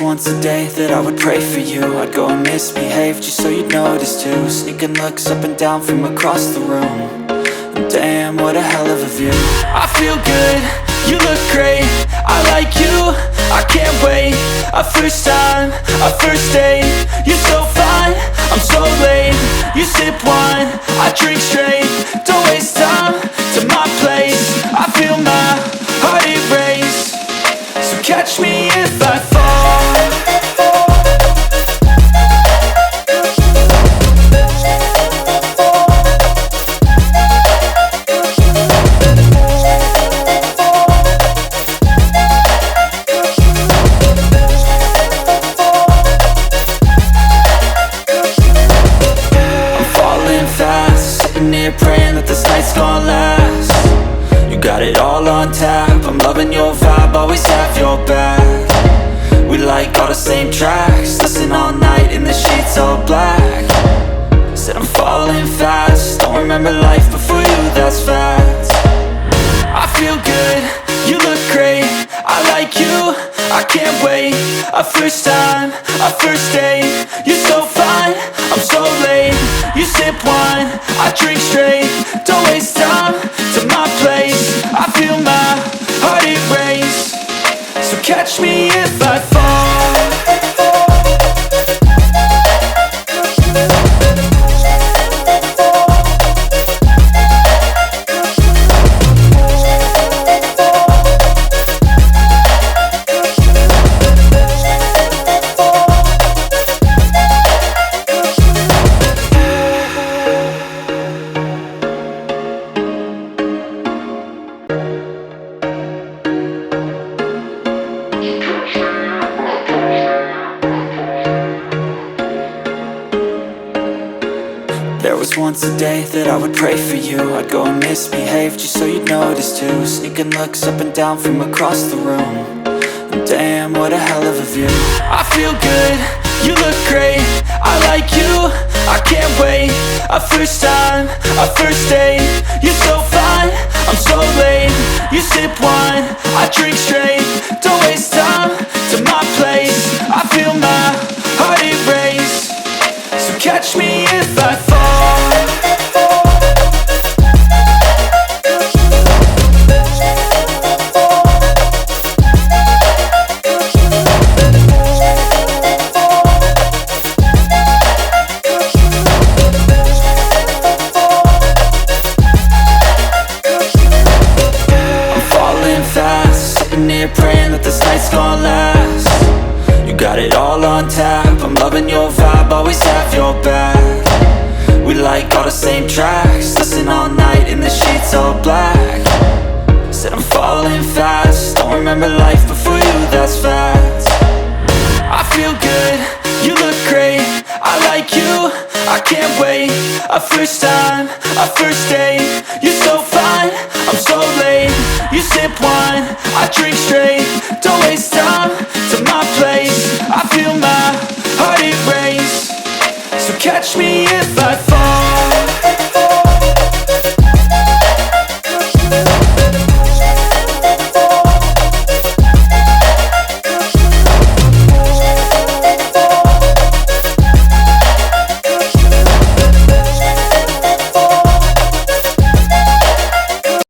once a day that I would pray for you. I'd go and misbehave just so you'd notice too. Sneaking looks up and down from across the room. And damn, what a hell of a view. I feel good, you look great, I like you, I can't wait. A first time, a first date, you're so fine, I'm so late. You sip wine, I drink straight, don't waste time to my place. I feel my heart erase, so catch me if I fall. Praying that this night's gonna last. You got it all on tap, I'm loving your vibe, always have your back. We like all the same tracks, listen all night in the sheets all black. Said I'm falling fast, don't remember life before you, that's fact. I feel good, you look great, I like you, I can't wait. A first time, a first date, you're so fine, I'm so late. You sip wine, I drink straight, don't waste time to my place. I feel my heart erase, so catch me if I fall. There was once a day that I would pray for you. I'd go and misbehave just so you'd notice too. Sneaking looks up and down from across the room. And damn, what a hell of a view. I feel good, you look great, I like you, I can't wait. A first time, a first date, you're so fine, I'm so late. You sip wine, I drink straight, don't waste time to my place. I feel my heart erase, so catch me if I fall. Praying that this night's gonna last. You got it all on tap, I'm loving your vibe, always have your back. We like all the same tracks, listen all night in the sheets all black. Said I'm falling fast, don't remember life before you, that's fact. I feel good, you look great, I like you, I can't wait. A first time, a first date, you're so fine, I'm so late. You sip wine, I drink straight, don't waste time to my place. I feel my heart erase, so catch me if I fall.